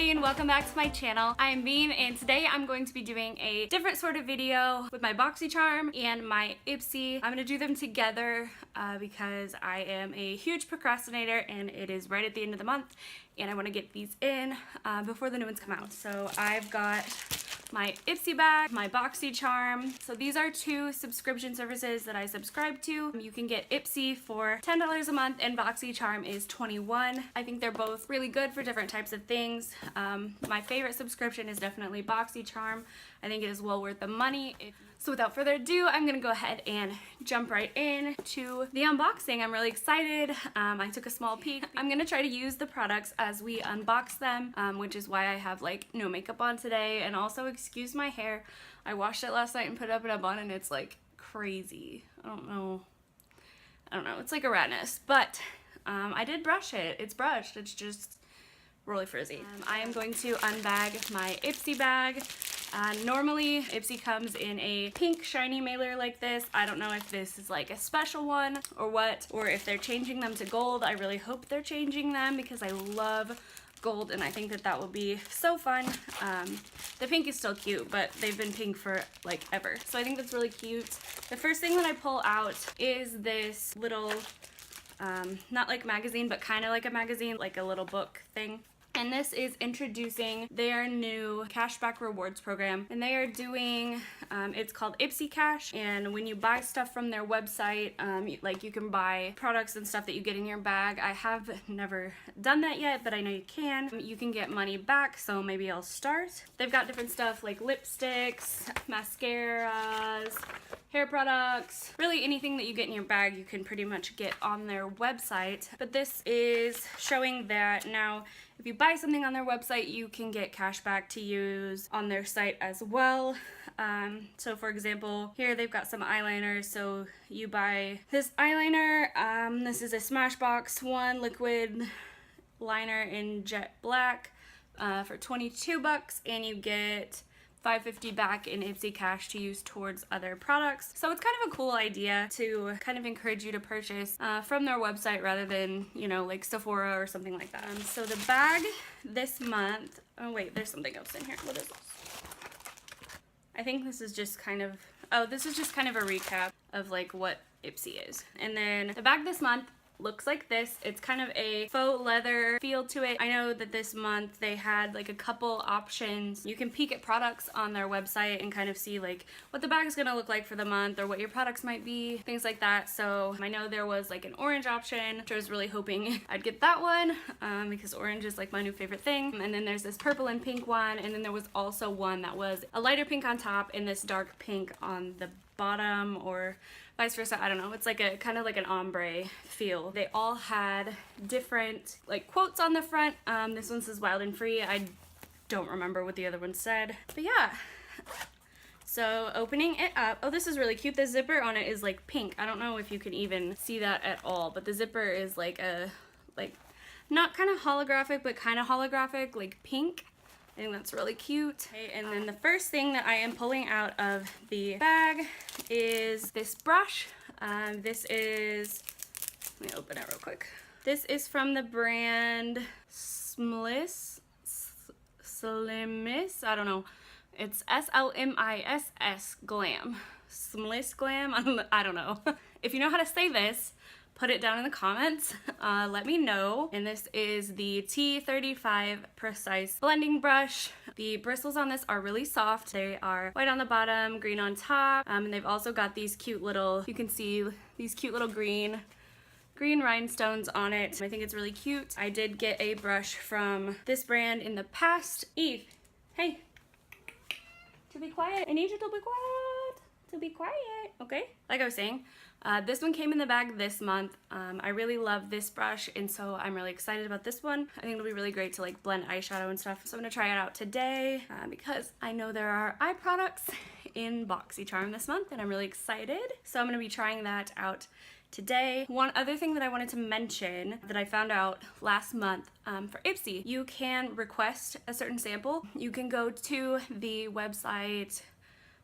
everybody and welcome back to my channel. I am Bean and today I'm going to be doing a different sort of video with my Boxycharm and my Ipsy. I'm going to do them together because I am a huge procrastinator and it is right at the end of the month and I want to get these in before the new ones come out. So I've got my Ipsy Bag, my Boxycharm. So these are two subscription services that I subscribe to. You can get Ipsy for $10 a month and Boxycharm is $21. I think they're both really good for different types of things. My favorite subscription is definitely Boxycharm. I think it is well worth the money. So without further ado, I'm gonna go ahead and jump right in to the unboxing. I'm really excited. I took a small peek. I'm gonna try to use the products as we unbox them, which is why I have like no makeup on today. And also, excuse my hair. I washed it last night and put it up in a bun and it's like crazy. I don't know. It's like a rat nest, but I did brush it. It's brushed. It's just really frizzy. I am going to unbag my Ipsy bag. Normally Ipsy comes in a pink shiny mailer like this. I don't know if this is like a special one or what, or if they're changing them to gold. I really hope they're changing them because I love gold and I think that that will be so fun. The pink is still cute, but they've been pink for like ever. So I think that's really cute. The first thing that I pull out is this little, not like magazine, but kind of like a magazine, like a little book thing. And this is introducing their new cashback rewards program. And they are doing, it's called Ipsy Cash. And when you buy stuff from their website, like you can buy products and stuff that you get in your bag. I have never done that yet, but I know you can. You can get money back, so maybe I'll start. They've got different stuff like lipsticks, mascaras, hair products, really anything that you get in your bag you can pretty much get on their website. But this is showing that now if you buy something on their website, you can get cash back to use on their site as well. So for example, here they've got some eyeliners. So you buy this eyeliner. This is a Smashbox one liquid liner in jet black for 22 bucks, and you get $5.50 back in Ipsy Cash to use towards other products. So it's kind of a cool idea to kind of encourage you to purchase from their website rather than, you know, like Sephora or something like that. So the bag this month, oh wait, there's something else in here. What is this? I think this is just kind of, this is just kind of a recap of like what Ipsy is. And then the bag this month looks like this. It's kind of a faux leather feel to it. I know that this month they had like a couple options. You can peek at products on their website and kind of see like what the bag is gonna look like for the month or what your products might be, things like that. So I know there was like an orange option, which I was really hoping I'd get that one because orange is like my new favorite thing. And then there's this purple and pink one, and then there was also one that was a lighter pink on top and this dark pink on the bottom, or vice versa. I don't know. It's like a kind of like an ombre feel. They all had different like quotes on the front. This one says wild and free. I don't remember what the other one said, but yeah. So opening it up, oh, this is really cute. The zipper on it is like pink. I don't know if you can even see that at all, but the zipper is like a not kind of holographic, but kind of holographic, like pink. I think that's really cute. Okay, and then the first thing that I am pulling out of the bag is this brush. This is, let me open it real quick. This is from the brand Slmiss, I don't know. It's Slmiss Slmissglam, I don't know. If you know how to say this, put it down in the comments. Let me know. And this is the T35 Precise Blending Brush. The bristles on this are really soft. They are white on the bottom, green on top. And they've also got these cute little, you can see these cute little green rhinestones on it. I think it's really cute. I did get a brush from this brand in the past. Eve, hey, to be quiet. I need you to be quiet. To be quiet, okay? Like I was saying, this one came in the bag this month. I really love this brush, and so I'm really excited about this one. I think it'll be really great to like blend eyeshadow and stuff. So I'm gonna try it out today because I know there are eye products in Boxycharm this month, and I'm really excited. So I'm gonna be trying that out today. One other thing that I wanted to mention that I found out last month for Ipsy, you can request a certain sample. You can go to the website,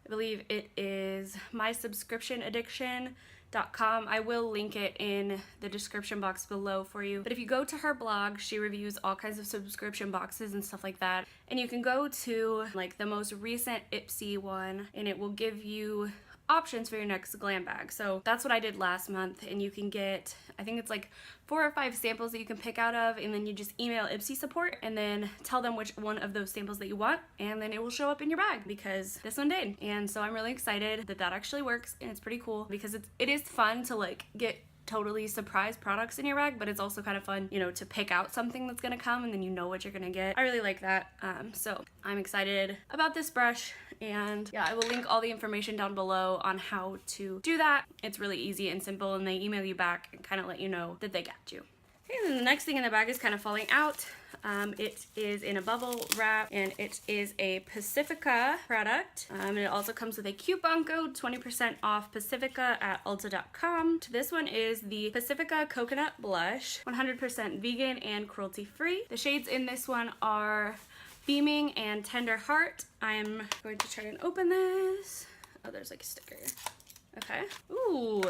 I believe it is mysubscriptionaddiction.com Catrice.com. I will link it in the description box below for you. But if you go to her blog, she reviews all kinds of subscription boxes and stuff like that. And you can go to like the most recent Ipsy one and it will give you options for your next glam bag. So that's what I did last month, and you can get, I think it's like 4 or 5 samples that you can pick out of, and then you just email Ipsy support and then tell them which one of those samples that you want, and then it will show up in your bag, because this one did. And so I'm really excited that that actually works, and it's pretty cool because it is fun to like get totally surprise products in your bag, but it's also kind of fun, you know, to pick out something that's gonna come and then you know what you're gonna get. I really like that. So I'm excited about this brush, and yeah, I will link all the information down below on how to do that. It's really easy and simple, and they email you back and kind of let you know that they got you. Okay, and then the next thing in the bag is kind of falling out. It is in a bubble wrap, and it is a Pacifica product. And it also comes with a coupon code, 20% off Pacifica at Ulta.com. This one is the Pacifica Coconut Blush, 100% vegan and cruelty-free. The shades in this one are Beaming and Tender Heart. I'm going to try and open this. Oh, there's like a sticker. Okay. Ooh,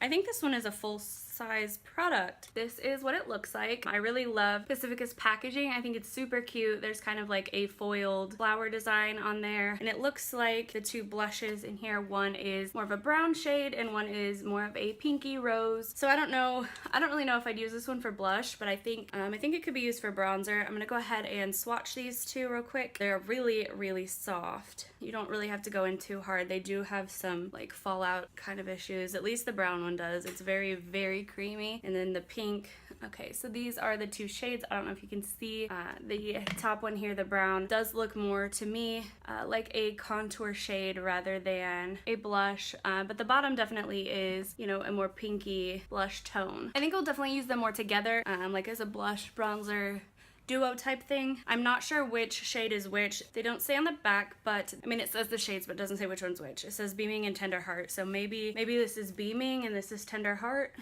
I think this one is a full size product. This is what it looks like. I really love Pacifica's packaging. I think it's super cute. There's kind of like a foiled flower design on there, and it looks like the 2 blushes in here, one is more of a brown shade and one is more of a pinky rose. So I don't really know if I'd use this one for blush, but I think it could be used for bronzer. I'm gonna go ahead and swatch these 2 real quick. They're really soft. You don't really have to go in too hard. They do have some like fallout kind of issues. At least the brown one does. It's very creamy. And then the pink. Okay, so these are the 2 shades. I don't know if you can see the top one here, the brown, does look more to me like a contour shade rather than a blush, but the bottom definitely is, you know, a more pinky blush tone. I think I'll definitely use them more together, like as a blush bronzer duo type thing. I'm not sure which shade is which. They don't say on the back, but I mean, it says the shades, but it doesn't say which one's which. It says Beaming and Tender Heart, so maybe this is Beaming and this is Tender Heart.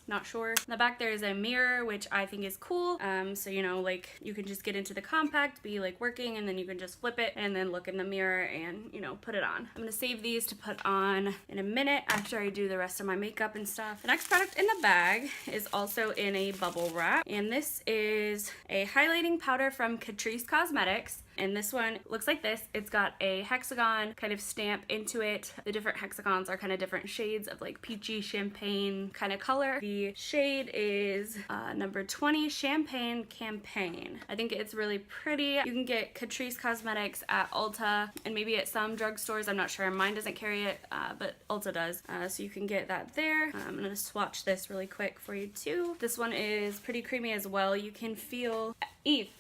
Not sure. In the back there is a mirror, which I think is cool. So you know, like you can just get into the compact, be like working, and then you can just flip it and then look in the mirror and, you know, put it on. I'm gonna save these to put on in a minute after I do the rest of my makeup and stuff. The next product in the bag is also in a bubble wrap, and this is a highlighting powder from Catrice Cosmetics. And this one looks like this. It's got a hexagon kind of stamp into it. The different hexagons are kind of different shades of like peachy champagne kind of color. The shade is number 20, Champagne Campaign. I think it's really pretty. You can get Catrice Cosmetics at Ulta and maybe at some drugstores. I'm not sure. Mine doesn't carry it, but Ulta does. So you can get that there. I'm gonna swatch this really quick for you too. This one is pretty creamy as well. You can feel... Eve.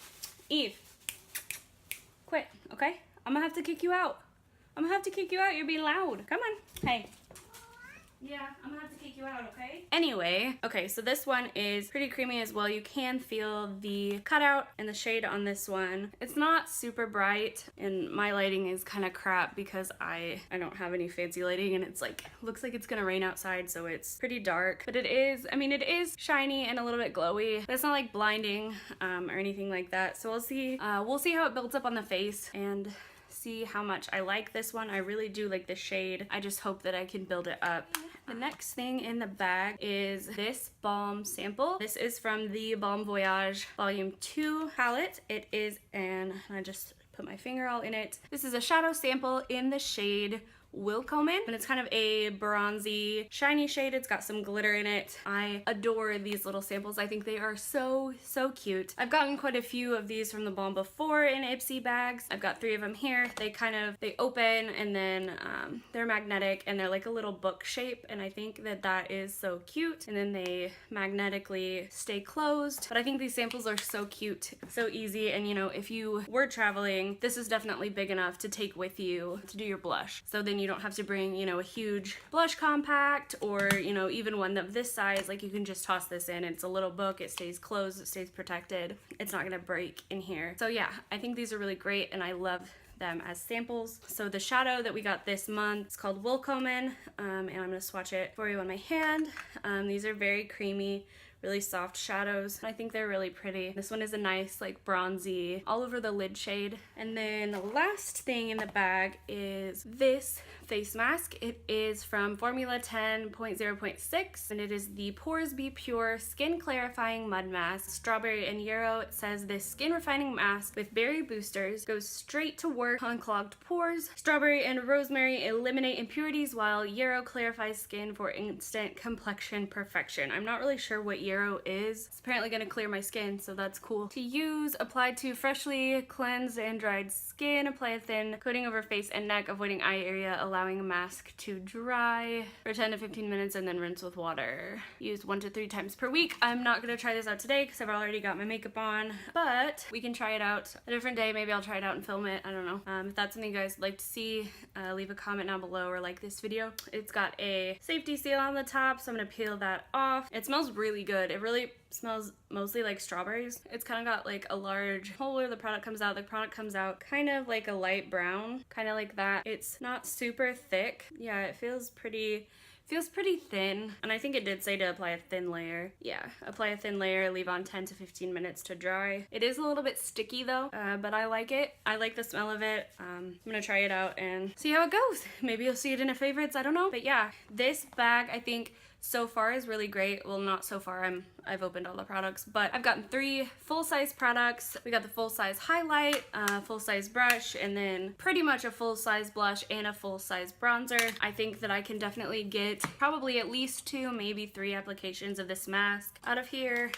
Quit, okay? I'm gonna have to kick you out. You're being loud. Come on. Hey. Yeah, I'm gonna have to kick you out, okay? Anyway, okay, so this one is pretty creamy as well. You can feel the cutout and the shade on this one. It's not super bright, and my lighting is kind of crap because I don't have any fancy lighting, and it's like, looks like it's gonna rain outside, so it's pretty dark. But it is, I mean, it is shiny and a little bit glowy, but it's not like blinding or anything like that. So we'll see how it builds up on the face and see how much I like this one. I really do like the shade. I just hope that I can build it up. The next thing in the bag is this balm sample. This is from the Balm Voyage Volume 2 palette. It is I just put my finger all in it. This is a shadow sample in the shade Willkommen, and it's kind of a bronzy shiny shade. It's got some glitter in it. I adore these little samples. I think they are so cute. I've gotten quite a few of these from the Balm before in Ipsy bags. I've got 3 of them here. They open, and then they're magnetic, and they're like a little book shape, and I think that is so cute. And then they magnetically stay closed. But I think these samples are so cute, so easy, and you know, if you were traveling, this is definitely big enough to take with you to do your blush. So then you don't have to bring, you know, a huge blush compact, or, you know, even one of this size. Like, you can just toss this in. It's a little book. It stays closed. It stays protected. It's not gonna break in here. So yeah, I think these are really great, and I love them as samples. So the shadow that we got this month is called Willkommen, and I'm gonna swatch it for you on my hand. These are very creamy, really soft shadows. I think they're really pretty. This one is a nice like bronzy all over the lid shade. And then the last thing in the bag is this face mask. It is from Formula 10.0.6 and it is the Pores Be Pure Skin Clarifying Mud Mask. Strawberry and yarrow. It says this skin refining mask with berry boosters goes straight to work on clogged pores. Strawberry and rosemary eliminate impurities while yarrow clarifies skin for instant complexion perfection. I'm not really sure what yarrow is. It's apparently going to clear my skin, so that's cool. To use, apply to freshly cleansed and dried skin. Apply a thin coating over face and neck, avoiding eye area, allowing a mask to dry for 10 to 15 minutes and then rinse with water. Use 1 to 3 times per week. I'm not going to try this out today because I've already got my makeup on, but we can try it out a different day. Maybe I'll try it out and film it. I don't know. If that's something you guys would like to see, leave a comment down below or like this video. It's got a safety seal on the top, so I'm gonna peel that off. It smells really good. It really smells mostly like strawberries. It's kind of got like a large hole where the product comes out. The product comes out kind of like a light brown, kind of like that. It's not super thick. Yeah, it feels pretty thin, and I think it did say to apply a thin layer. Yeah, apply a thin layer, leave on 10 to 15 minutes to dry. It is a little bit sticky though, but I like it. I like the smell of it. I'm gonna try it out and see how it goes. Maybe you'll see it in a favorites, I don't know. But yeah, this bag I think so far is really great. Well, not so far, I've opened all the products, but I've gotten 3 full-size products. We got the full-size highlight, full-size brush, and then pretty much a full-size blush and a full-size bronzer. I think that I can definitely get probably at least 2, maybe 3 applications of this mask out of here,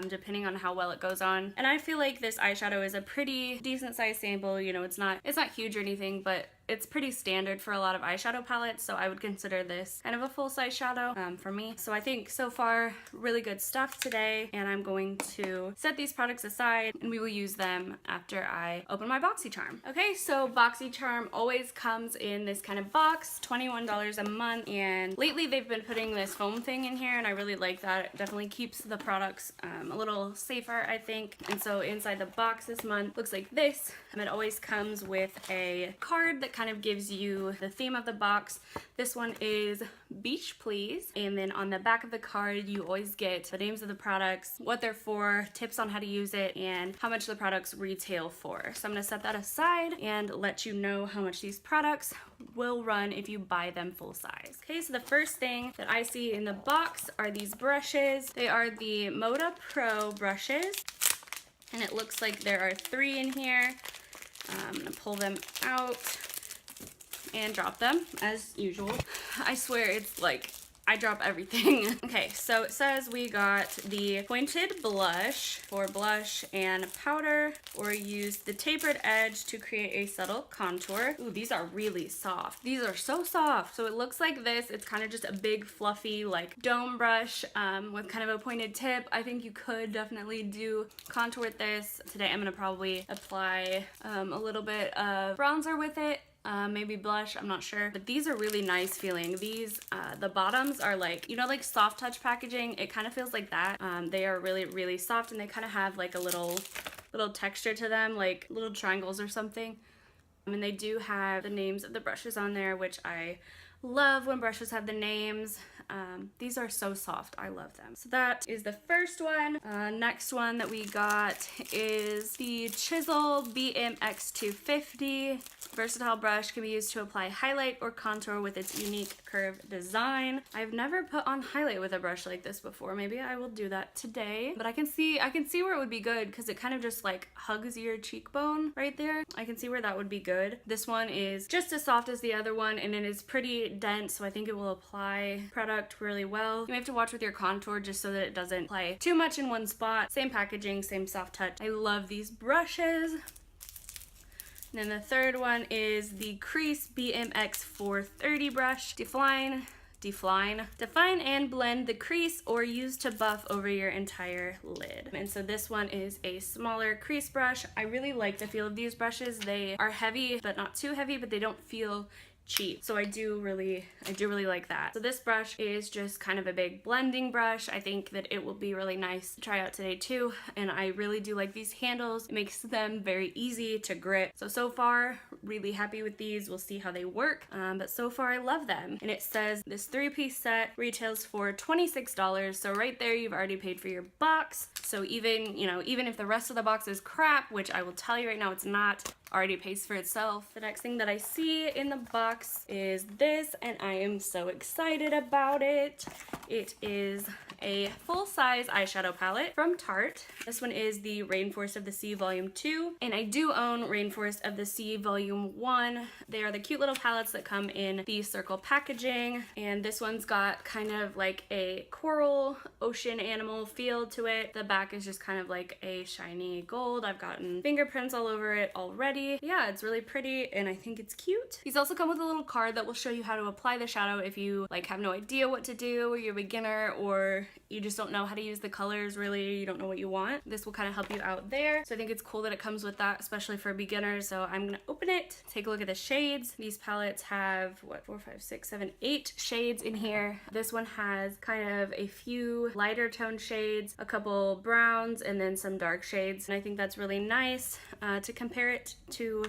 depending on how well it goes on. And I feel like this eyeshadow is a pretty decent-sized sample. You know, it's not huge or anything, but it's pretty standard for a lot of eyeshadow palettes, so I would consider this kind of a full-size shadow for me. So I think so far, really good stuff today, and I'm going to set these products aside and we will use them after I open my Boxycharm. Okay, so Boxycharm always comes in this kind of box, $21 a month, and lately they've been putting this foam thing in here and I really like that. It definitely keeps the products a little safer, I think. And so inside the box this month looks like this, and it always comes with a card that kind of gives you the theme of the box. This one is Beach Please, and then on the back of the card you always get the names of the products, what they're for, tips on how to use it, and how much the products retail for. So I'm going to set that aside and let you know how much these products will run if you buy them full size. Okay, so the first thing that I see in the box are these brushes. They are the Moda Pro brushes, and it looks like there are 3 in here. I'm going to pull them out and drop them as usual. I swear it's like I drop everything. Okay, so it says we got the pointed blush for blush and powder, or use the tapered edge to create a subtle contour. Ooh, these are really soft. These are so soft. So it looks like this. It's kind of just a big fluffy like dome brush with kind of a pointed tip. I think you could definitely do contour with this. Today I'm gonna probably apply a little bit of bronzer with it. Maybe blush, I'm not sure, but these are really nice feeling. These, the bottoms are like, you know, like soft touch packaging. It kind of feels like that. They are really, really soft, and they kind of have like a little texture to them, like little triangles or something. And they do have the names of the brushes on there, which I love when brushes have the names. These are so soft. I love them. So that is the first one. Next one that we got is the Chisel BMX250. Versatile brush, can be used to apply highlight or contour with its unique curved design. I've never put on highlight with a brush like this before. Maybe I will do that today. But I can see where it would be good because it kind of just like hugs your cheekbone right there. I can see where that would be good. This one is just as soft as the other one, and it is pretty dense, so I think it will apply product really well. You may have to watch with your contour just so that it doesn't apply too much in one spot. Same packaging, same soft touch. I love these brushes. And then the third one is the Crease BMX 430 brush. Define and blend the crease or use to buff over your entire lid. And so this one is a smaller crease brush. I really like the feel of these brushes. They are heavy, but not too heavy, but they don't feel cheap. So I do really like that. So this brush is just kind of a big blending brush. I think that it will be really nice to try out today too. And I really do like these handles. It makes them very easy to grip. So far, really happy with these. We'll see how they work. But so far I love them. And it says this 3-piece set retails for $26. So right there, you've already paid for your box. So even, you know, even if the rest of the box is crap, which I will tell you right now, it's not, already pays for itself. The next thing that I see in the box is this, and I am so excited about it. It is a full-size eyeshadow palette from Tarte. This one is the Rainforest of the Sea Volume 2, and I do own Rainforest of the Sea Volume 1. They are the cute little palettes that come in the circle packaging, and this one's got kind of like a coral ocean animal feel to it. The back is just kind of like a shiny gold. I've gotten fingerprints all over it already. Yeah, it's really pretty and I think it's cute. These also come with a little card that will show you how to apply the shadow if you like have no idea what to do, or you're a beginner, or you just don't know how to use the colors really, you don't know what you want. This will kind of help you out there. So I think it's cool that it comes with that, especially for beginners. So I'm gonna open it, take a look at the shades. These palettes have what, 4, 5, 6, 7, 8 shades in here. This one has kind of a few lighter tone shades, a couple browns, and then some dark shades. And I think that's really nice to compare it to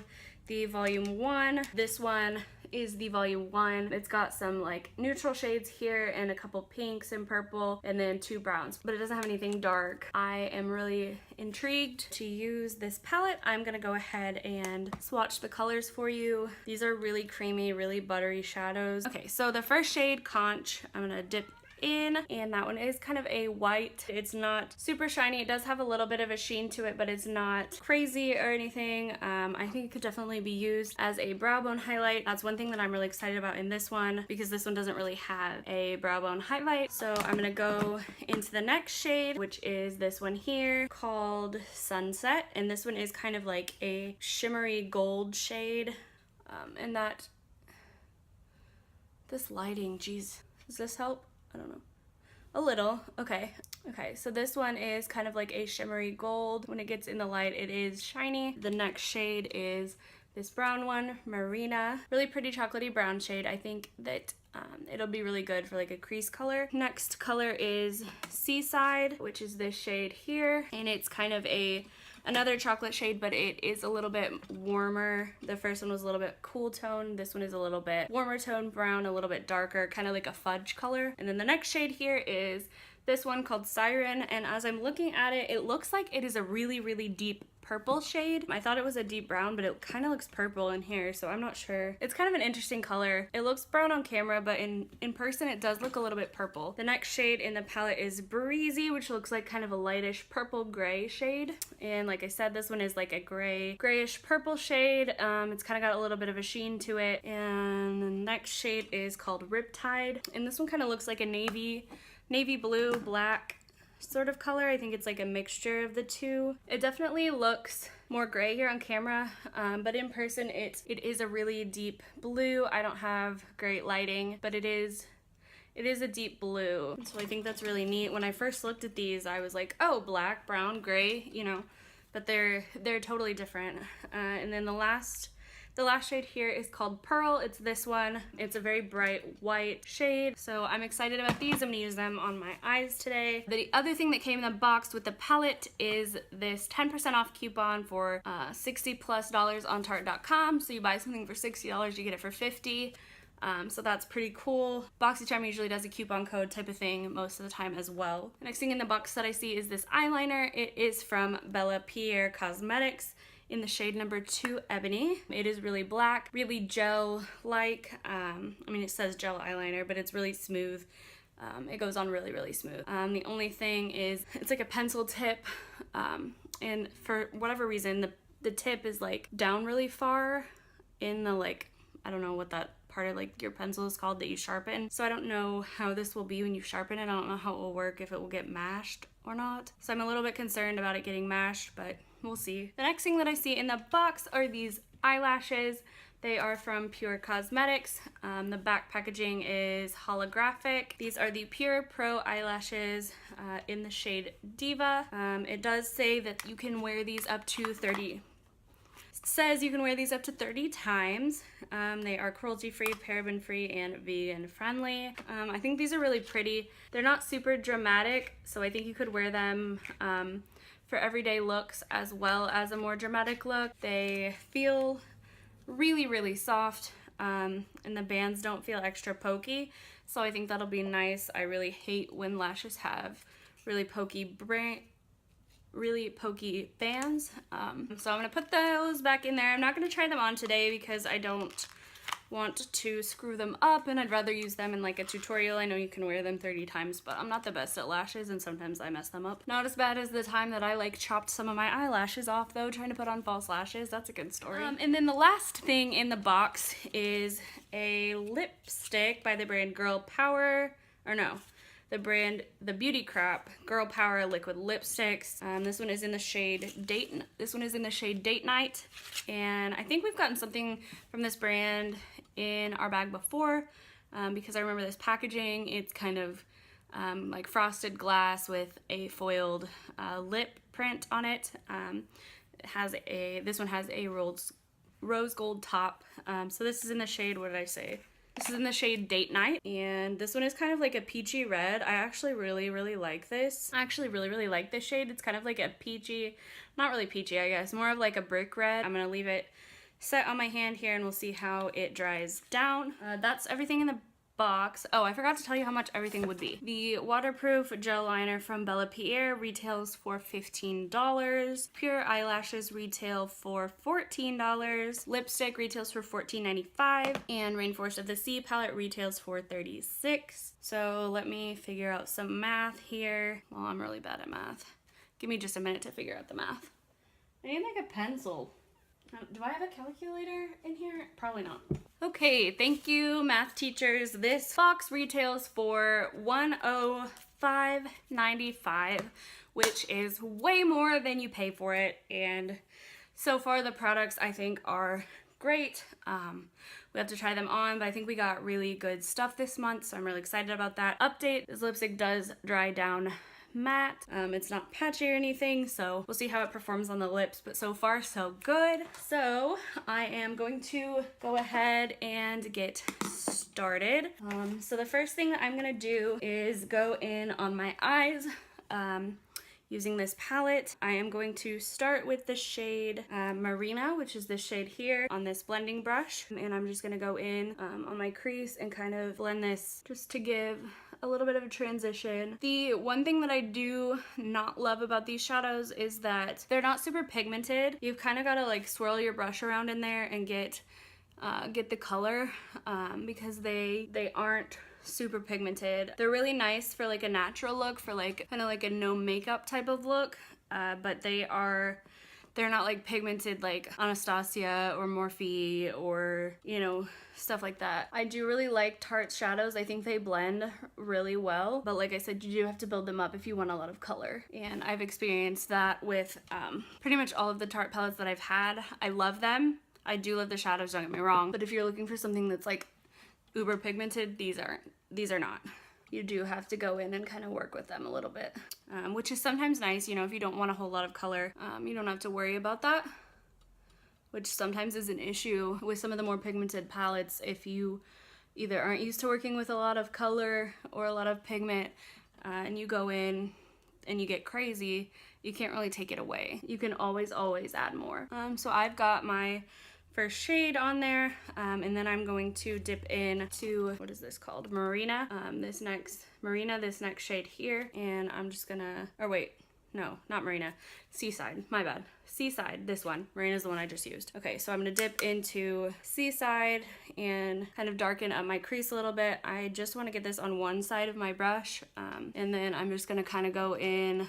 the Volume 1. This one is the Volume 1. It's got some like neutral shades here and a couple pinks and purple and then 2 browns, but it doesn't have anything dark. I am really intrigued to use this palette. I'm gonna go ahead and swatch the colors for you. These are really creamy, really buttery shadows. Okay, so the first shade, Conch, I'm gonna dip in, and that one is kind of a white. It's not super shiny. It does have a little bit of a sheen to it, but it's not crazy or anything. I think it could definitely be used as a brow bone highlight. That's one thing that I'm really excited about in this one, because this one doesn't really have a brow bone highlight. So I'm gonna go into the next shade, which is this one here called Sunset, and this one is kind of like a shimmery gold shade. And that, this lighting, geez, does this help? I don't know. A little. Okay. Okay, so this one is kind of like a shimmery gold. When it gets in the light, it is shiny. The next shade is this brown one, Marina. Really pretty chocolatey brown shade. I think that it'll be really good for like a crease color. Next color is Seaside, which is this shade here. And it's kind of another chocolate shade, but it is a little bit warmer. The first one was a little bit cool tone. This one is a little bit warmer tone brown, a little bit darker, kind of like a fudge color. And then the next shade here is this one called Siren. And as I'm looking at it, it looks like it is a really, really deep purple shade. I thought it was a deep brown, but it kind of looks purple in here, so I'm not sure. It's kind of an interesting color. It looks brown on camera, but in person it does look a little bit purple. The next shade in the palette is Breezy, which looks like kind of a lightish purple gray shade. And like I said, this one is like a grayish purple shade. It's kind of got a little bit of a sheen to it. And the next shade is called Riptide, and this one kind of looks like a navy blue, black sort of color. I think it's like a mixture of the two. It definitely looks more gray here on camera, but in person it is a really deep blue. I don't have great lighting, but it is a deep blue. So I think that's really neat. When I first looked at these, I was like, oh, black, brown, gray, you know, but they're totally different. And then the last shade here is called Pearl. It's this one. It's a very bright white shade. So I'm excited about these. I'm gonna use them on my eyes today. The other thing that came in the box with the palette is this 10% off coupon for $60+ on Tarte.com. So you buy something for $60, you get it for $50. So that's pretty cool. Boxycharm usually does a coupon code type of thing most of the time as well. The next thing in the box that I see is this eyeliner. It is from Bellapierre Cosmetics in the shade number 2 Ebony. It is really black, really gel-like. I mean, it says gel eyeliner, but it's really smooth. It goes on really, really smooth. The only thing is it's like a pencil tip, and for whatever reason, the tip is like down really far in the, like, I don't know what that part of like your pencil is called that you sharpen. So I don't know how this will be when you sharpen it. I don't know how it will work, if it will get mashed or not. So I'm a little bit concerned about it getting mashed, but we'll see. The next thing that I see in the box are these eyelashes. They are from PUR Cosmetics. The back packaging is holographic. These are the PUR Pro Eyelashes in the shade Diva. It does say that you can wear these up to 30 says you can wear these up to 30 times. They are cruelty-free, paraben-free, and vegan-friendly. I think these are really pretty. They're not super dramatic, so I think you could wear them for everyday looks as well as a more dramatic look. They feel really, really soft, and the bands don't feel extra pokey, so I think that'll be nice. I really hate when lashes have really pokey bands. So I'm gonna put those back in there. I'm not gonna try them on today because I don't want to screw them up, and I'd rather use them in like a tutorial. I know you can wear them 30 times, but I'm not the best at lashes and sometimes I mess them up. Not as bad as the time that I like chopped some of my eyelashes off though, trying to put on false lashes. That's a good story. And then the last thing in the box is a lipstick by the brand Girl Power, or no, the Beauty Crap Girl Power liquid lipsticks. This one is in the shade Date Night, and I think we've gotten something from this brand in our bag before, because I remember this packaging. It's kind of like frosted glass with a foiled lip print on it. This one has a rose gold top. So this is in the shade, what did I say? This is in the shade Date Night, and this one is kind of like a peachy red. I actually really, really like this. I actually really, really like this shade. It's kind of like a peachy, not really peachy, I guess, more of like a brick red. I'm gonna leave it set on my hand here and we'll see how it dries down. That's everything in the box. Oh, I forgot to tell you how much everything would be. The waterproof gel liner from Bellapierre retails for $15. PUR eyelashes retail for $14. Lipstick retails for $14.95, and Rainforest of the Sea palette retails for $36. So let me figure out some math here. Well, I'm really bad at math. Give me just a minute to figure out the math. I need like a pencil. Do I have a calculator in here? Probably not. Okay, thank you, math teachers. This box retails for $105.95, which is way more than you pay for it. And so far, the products I think are great. We have to try them on, but I think we got really good stuff this month, so I'm really excited about that. Update: this lipstick does dry down matte. It's not patchy or anything, so we'll see how it performs on the lips, but so far so good. So I am going to go ahead and get started. So the first thing that I'm gonna do is go in on my eyes using this palette. I am going to start with the shade Marina, which is this shade here, on this blending brush, and I'm just gonna go in on my crease and kind of blend this just to give a little bit of a transition. The one thing that I do not love about these shadows is that they're not super pigmented. You've kind of got to like swirl your brush around in there and get the color, because they aren't super pigmented. They're really nice for like a natural look, for like kind of like a no makeup type of look, but they're not like pigmented like Anastasia or Morphe or, you know, stuff like that. I do really like Tarte's shadows. I think they blend really well, but like I said, you do have to build them up if you want a lot of color. And I've experienced that with pretty much all of the Tarte palettes that I've had. I love them. I do love the shadows, don't get me wrong, but if you're looking for something that's like uber pigmented, these are not. You do have to go in and kind of work with them a little bit, which is sometimes nice, you know, if you don't want a whole lot of color, you don't have to worry about that, which sometimes is an issue with some of the more pigmented palettes. If you either aren't used to working with a lot of color or a lot of pigment, and you go in and you get crazy, you can't really take it away. You can always add more. So I've got my first shade on there, and then I'm going to dip into, what is this called? Marina, this next shade here, and I'm just gonna, or wait, no, not Marina, Seaside, my bad. Seaside, this one. Marina's the one I just used. Okay, so I'm gonna dip into Seaside and kind of darken up my crease a little bit. I just wanna get this on one side of my brush, and then I'm just gonna kind of go in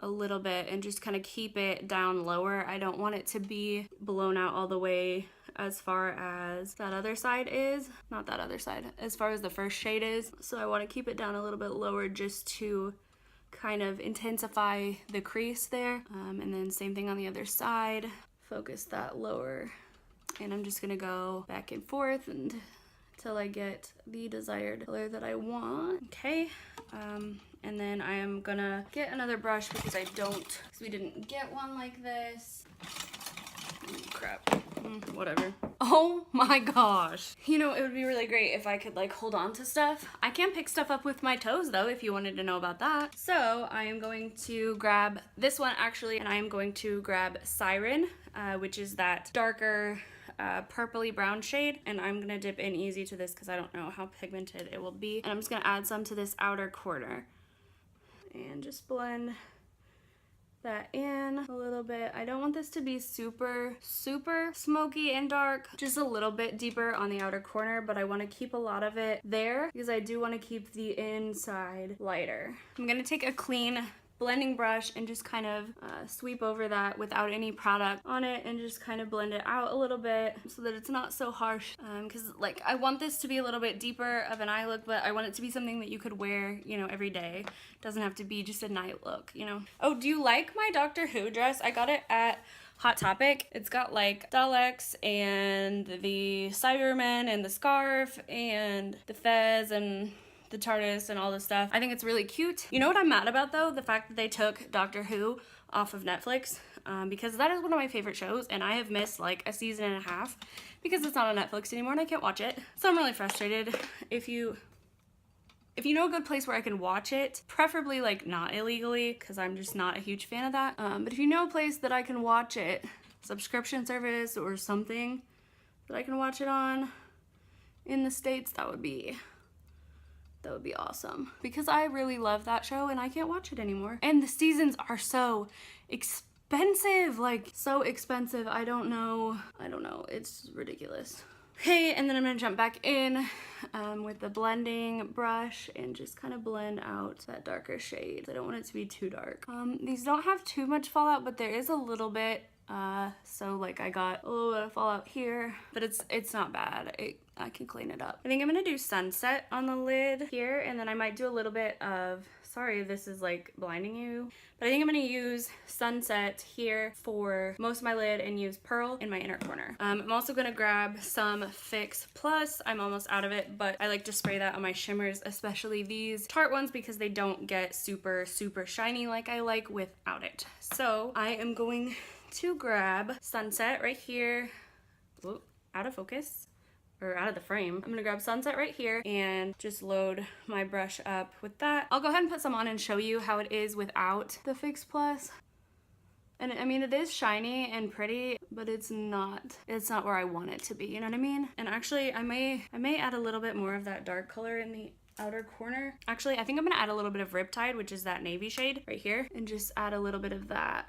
a little bit and just kind of keep it down lower. I don't want it to be blown out all the way as far as that other side is. Not that other side, as far as the first shade is. So I want to keep it down a little bit lower just to kind of intensify the crease there. And then same thing on the other side. Focus that lower. And I'm just gonna go back and forth until I get the desired color that I want. Okay. And then I am gonna get another brush because we didn't get one like this. Crap. Whatever. Oh my gosh. You know, it would be really great if I could like hold on to stuff. I can pick stuff up with my toes though, if you wanted to know about that. So I am going to grab this one actually, and I am going to grab Siren, which is that darker purpley brown shade, and I'm gonna dip in easy to this because I don't know how pigmented it will be. And I'm just gonna add some to this outer corner and just blend that in a little bit. I don't want this to be super smoky and dark, just a little bit deeper on the outer corner, but I want to keep a lot of it there because I do want to keep the inside lighter. I'm gonna take a clean blending brush and just kind of sweep over that without any product on it and just kind of blend it out a little bit so that it's not so harsh, because like I want this to be a little bit deeper of an eye look, but I want it to be something that you could wear, you know, every day. It doesn't have to be just a night look, you know. Oh, do you like my Doctor Who dress? I got it at Hot Topic. It's got like Daleks and the Cybermen and the scarf and the fez and the TARDIS and all this stuff. I think it's really cute. You know what I'm mad about though? The fact that they took Doctor Who off of Netflix, because that is one of my favorite shows and I have missed like a season and a half because it's not on Netflix anymore and I can't watch it. So I'm really frustrated. If you know a good place where I can watch it, preferably like not illegally, because I'm just not a huge fan of that, but if you know a place that I can watch it, subscription service or something that I can watch it on in the States, that would be awesome, because I really love that show and I can't watch it anymore. And the seasons are so expensive, like so expensive. I don't know, it's ridiculous. Okay, and then I'm gonna jump back in with the blending brush and just kind of blend out that darker shade. I don't want it to be too dark. These don't have too much fallout, but there is a little bit. So like I got a little bit of fallout here, but it's not bad. I can clean it up. I think I'm gonna do Sunset on the lid here, and then I might do a little bit of, sorry if this is like blinding you, but I think I'm gonna use Sunset here for most of my lid and use Pearl in my inner corner. I'm also gonna grab some Fix Plus. I'm almost out of it, but I like to spray that on my shimmers, especially these Tarte ones, because they don't get super shiny like I like without it. So I am going to grab Sunset right here. Whoa, out of focus. Or out of the frame. I'm gonna grab Sunset right here and just load my brush up with that. I'll go ahead and put some on and show you how it is without the Fix Plus. And I mean, it is shiny and pretty, but it's not where I want it to be, you know what I mean? And actually, I may add a little bit more of that dark color in the outer corner. Actually, I think I'm gonna add a little bit of Riptide, which is that navy shade right here, and just add a little bit of that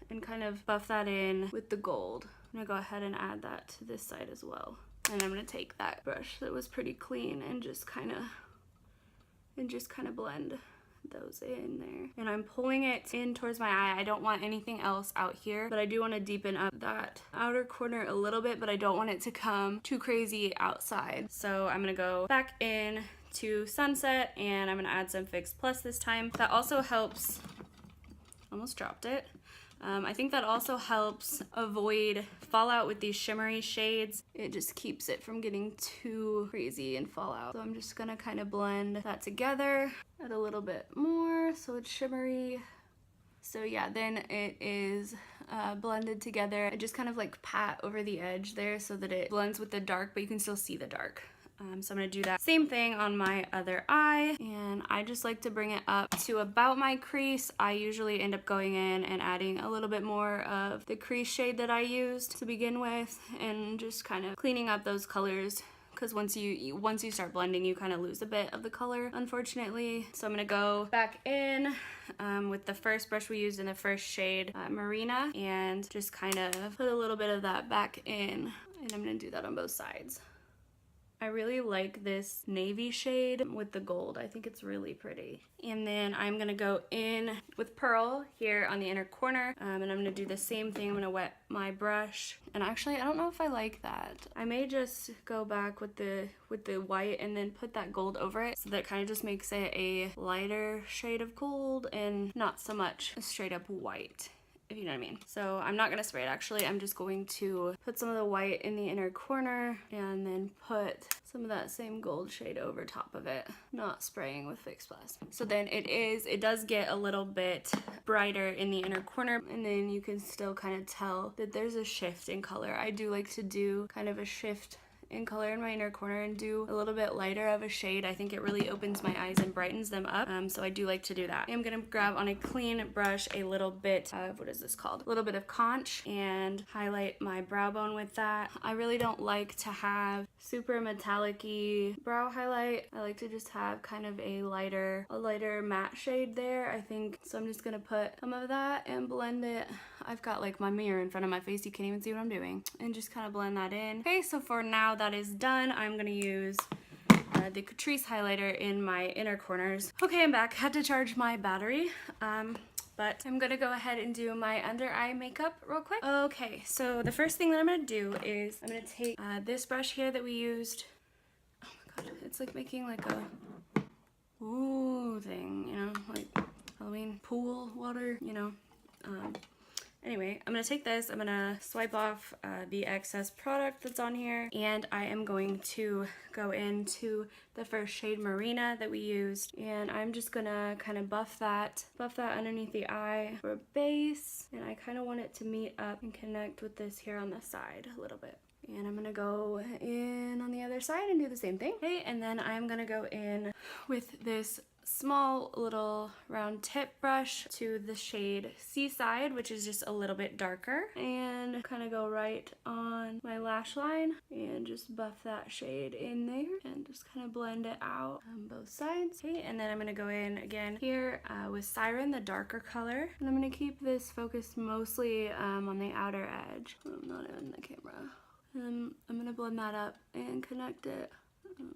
and kind of buff that in with the gold. I'm gonna go ahead and add that to this side as well. And I'm gonna take that brush that was pretty clean and just kind of blend those in there. And I'm pulling it in towards my eye. I don't want anything else out here, but I do want to deepen up that outer corner a little bit, but I don't want it to come too crazy outside. So I'm gonna go back in to Sunset and I'm gonna add some Fix Plus this time. That also helps, almost dropped it. I think that also helps avoid fallout with these shimmery shades. It just keeps it from getting too crazy and fallout. So I'm just gonna kind of blend that together, add a little bit more so it's shimmery. So yeah, then it is blended together. I just kind of like pat over the edge there so that it blends with the dark, but you can still see the dark. So I'm gonna do that same thing on my other eye, and I just like to bring it up to about my crease. I usually end up going in and adding a little bit more of the crease shade that I used to begin with and just kind of cleaning up those colors, because once you start blending, you kind of lose a bit of the color, unfortunately. So I'm gonna go back in with the first brush we used in the first shade, Marina, and just kind of put a little bit of that back in, and I'm gonna do that on both sides. I really like this navy shade with the gold. I think it's really pretty. And then I'm gonna go in with Pearl here on the inner corner, and I'm gonna do the same thing. I'm gonna wet my brush. And actually, I don't know if I like that. I may just go back with the white and then put that gold over it, so that kind of just makes it a lighter shade of gold and not so much a straight up white, if you know what I mean. So I'm not gonna spray it actually. I'm just going to put some of the white in the inner corner and then put some of that same gold shade over top of it, not spraying with Fix Plus. So then it does get a little bit brighter in the inner corner, and then you can still kind of tell that there's a shift in color. I do like to do kind of a shift in color in my inner corner and do a little bit lighter of a shade. I think it really opens my eyes and brightens them up, so I do like to do that. I'm gonna grab on a clean brush a little bit of, what is this called? A little bit of conch and highlight my brow bone with that. I really don't like to have super metallic-y brow highlight. I like to just have kind of a lighter matte shade there, I think. So I'm just gonna put some of that and blend it. I've got like my mirror in front of my face, you can't even see what I'm doing, and just kind of blend that in. Okay, so for now that is done, I'm gonna use the Catrice highlighter in my inner corners. Okay, I'm back. Had to charge my battery, but I'm gonna go ahead and do my under eye makeup real quick. Okay, so the first thing that I'm gonna do is I'm gonna take this brush here that we used. Oh my god, it's like making like a ooh thing, you know, like Halloween pool water, you know. Anyway, I'm gonna take this, I'm gonna swipe off the excess product that's on here, and I am going to go into the first shade Marina that we used, and I'm just gonna kind of buff that underneath the eye for a base, and I kind of want it to meet up and connect with this here on the side a little bit. And I'm gonna go in on the other side and do the same thing. Okay, and then I'm gonna go in with this small little round tip brush to the shade Seaside, which is just a little bit darker, and kind of go right on my lash line and just buff that shade in there and just kind of blend it out on both sides. Okay, and then I'm gonna go in again here with Siren, the darker color, and I'm gonna keep this focused mostly on the outer edge. I'm not in the camera. And I'm gonna blend that up and connect it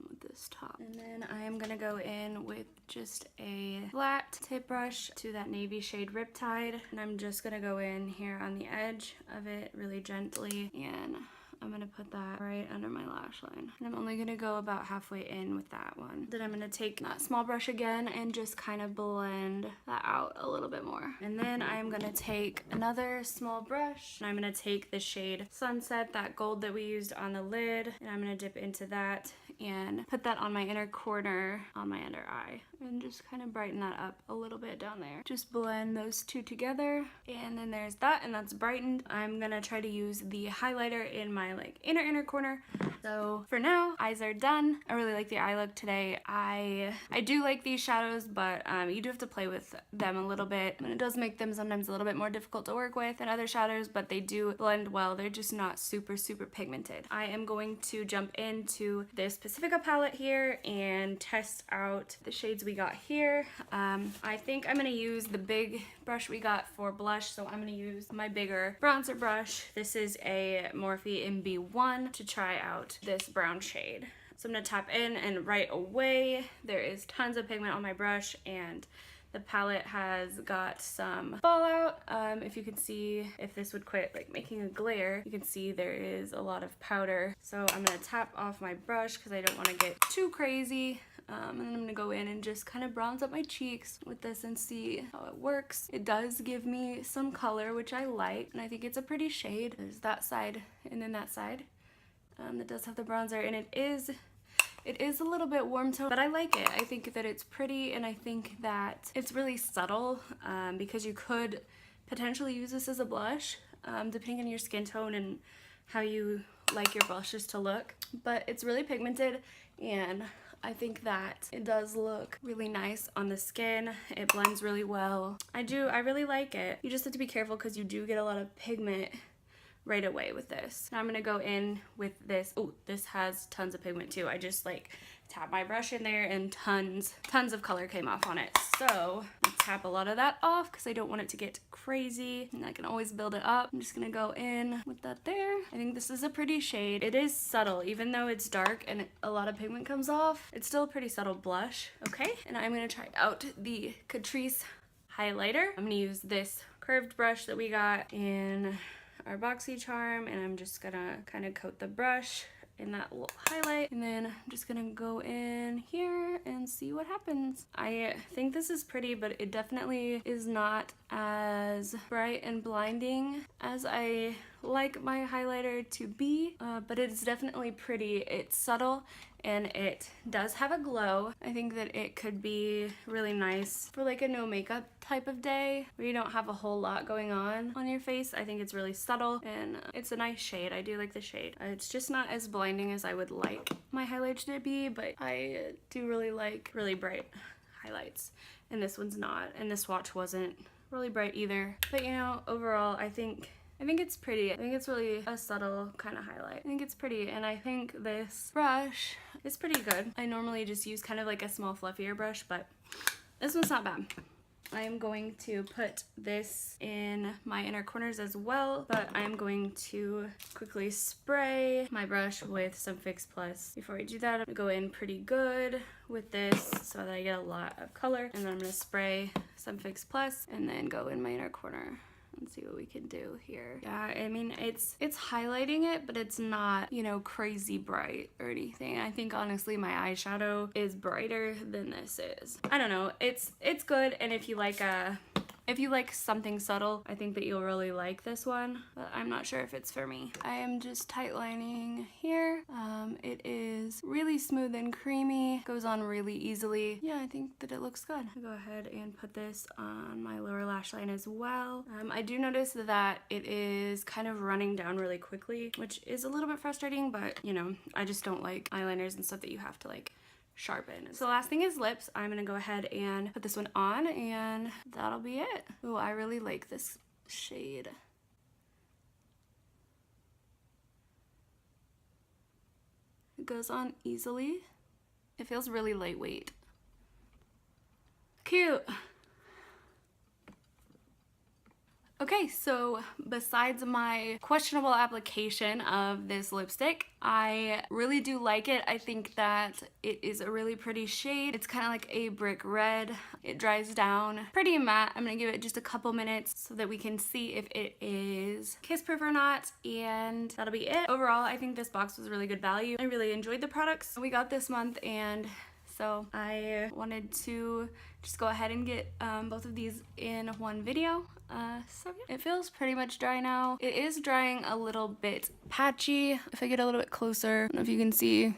with this top. And then I am gonna go in with just a flat tip brush to that navy shade Riptide, and I'm just gonna go in here on the edge of it really gently, and I'm gonna put that right under my lash line. And I'm only gonna go about halfway in with that one. Then I'm gonna take that small brush again and just kind of blend that out a little bit more. And then I'm gonna take another small brush, and I'm gonna take the shade Sunset, that gold that we used on the lid, and I'm gonna dip into that and put that on my inner corner on my under eye, and just kind of brighten that up a little bit down there. Just blend those two together, and then there's that, and that's brightened. I'm gonna try to use the highlighter in my like inner corner. So for now, eyes are done. I really like the eye look today. I do like these shadows, but you do have to play with them a little bit, and it does make them sometimes a little bit more difficult to work with than other shadows, but they do blend well. They're just not super pigmented. I am going to jump into this Pacifica palette here and test out the shades we got here. I think I'm gonna use the big brush we got for blush, so I'm gonna use my bigger bronzer brush. This is a Morphe MB1 to try out this brown shade. So I'm gonna tap in, and right away there is tons of pigment on my brush, and the palette has got some fallout. If you can see, if this would quit like making a glare, you can see there is a lot of powder. So I'm gonna tap off my brush because I don't want to get too crazy. And then I'm gonna go in and just kind of bronze up my cheeks with this and see how it works. It does give me some color, which I like, and I think it's a pretty shade. There's that side and then that side. That does have the bronzer, and it is a little bit warm tone, but I like it. I think that it's pretty, and I think that it's really subtle, because you could potentially use this as a blush, depending on your skin tone and how you like your blushes to look. But it's really pigmented, and I think that it does look really nice on the skin. It blends really well. I really like it. You just have to be careful because you do get a lot of pigment right away with this. Now I'm gonna go in with this. Oh, this has tons of pigment too. I just like tap my brush in there and tons of color came off on it. So I tap a lot of that off because I don't want it to get crazy, and I can always build it up. I'm just gonna go in with that there. I think this is a pretty shade. It is subtle, even though it's dark and a lot of pigment comes off. It's still a pretty subtle blush. Okay, and I'm gonna try out the Catrice highlighter. I'm gonna use this curved brush that we got in our Boxycharm, and I'm just gonna kind of coat the brush in that little highlight, and then I'm just gonna go in here and see what happens. I think this is pretty, but it definitely is not as bright and blinding as I like my highlighter to be, but it's definitely pretty. It's subtle and it does have a glow. I think that it could be really nice for like a no makeup type of day where you don't have a whole lot going on your face. I think it's really subtle and it's a nice shade. I do like the shade. It's just not as blinding as I would like my highlights to be, but I do really like really bright highlights, and this one's not, and this swatch wasn't really bright either. But you know, overall I think it's pretty. I think it's really a subtle kind of highlight. I think it's pretty, and I think this brush is pretty good. I normally just use kind of like a small fluffier brush, but this one's not bad. I'm going to put this in my inner corners as well, but I'm going to quickly spray my brush with some Fix Plus. Before I do that, I'm gonna go in pretty good with this so that I get a lot of color, and then I'm gonna spray some Fix Plus and then go in my inner corner and see what we can do here. Yeah, I mean, it's highlighting it, but it's not, you know, crazy bright or anything. I think honestly my eyeshadow is brighter than this is. I don't know, it's good, and if you like something subtle, I think that you'll really like this one, but I'm not sure if it's for me. I am just tightlining here. It is really smooth and creamy, goes on really easily. Yeah, I think that it looks good. I'll go ahead and put this on my lower lash line as well. I do notice that it is kind of running down really quickly, which is a little bit frustrating, but you know, I just don't like eyeliners and stuff that you have to like sharpen. So the last thing is lips. I'm gonna go ahead and put this one on, and that'll be it. Ooh, I really like this shade. It goes on easily. It feels really lightweight. Cute. Okay, so besides my questionable application of this lipstick, I really do like it. I think that it is a really pretty shade. It's kind of like a brick red. It dries down pretty matte. I'm gonna give it just a couple minutes so that we can see if it is kiss proof or not, and that'll be it. Overall, I think this box was really good value. I really enjoyed the products we got this month, and so I wanted to just go ahead and get both of these in one video. So yeah, it feels pretty much dry now. It is drying a little bit patchy. If I get a little bit closer, I don't know if you can see,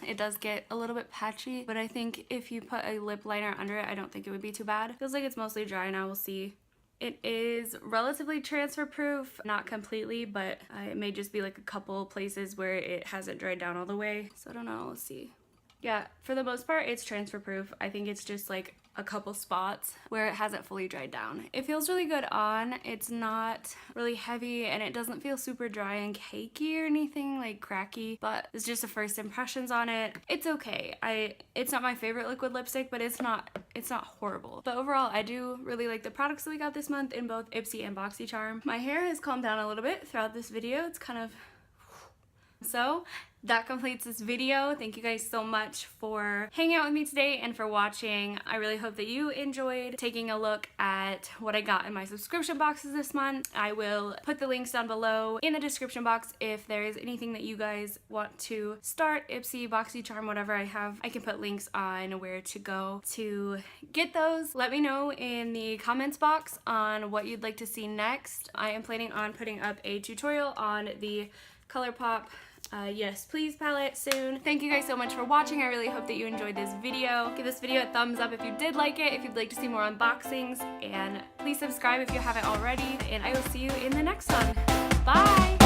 it does get a little bit patchy, but I think if you put a lip liner under it, I don't think it would be too bad. Feels like it's mostly dry now. We'll see. It is relatively transfer proof, not completely, but it may just be like a couple places where it hasn't dried down all the way. So I don't know, let's see. Yeah, for the most part, it's transfer proof. I think it's just like a couple spots where it hasn't fully dried down. It feels really good on. It's not really heavy, and it doesn't feel super dry and cakey or anything like cracky, but it's just the first impressions on it. It's okay. It's not my favorite liquid lipstick, but it's not horrible. But overall, I do really like the products that we got this month in both Ipsy and Boxycharm. My hair has calmed down a little bit throughout this video. It's kind of... So that completes this video. Thank you guys so much for hanging out with me today and for watching. I really hope that you enjoyed taking a look at what I got in my subscription boxes this month. I will put the links down below in the description box if there is anything that you guys want to start, Ipsy, Boxycharm, whatever I have. I can put links on where to go to get those. Let me know in the comments box on what you'd like to see next. I am planning on putting up a tutorial on the ColourPop Yes Please palette soon. Thank you guys so much for watching. I really hope that you enjoyed this video. Give this video a thumbs up if you did like it, if you'd like to see more unboxings, and please subscribe if you haven't already, and I will see you in the next one. Bye!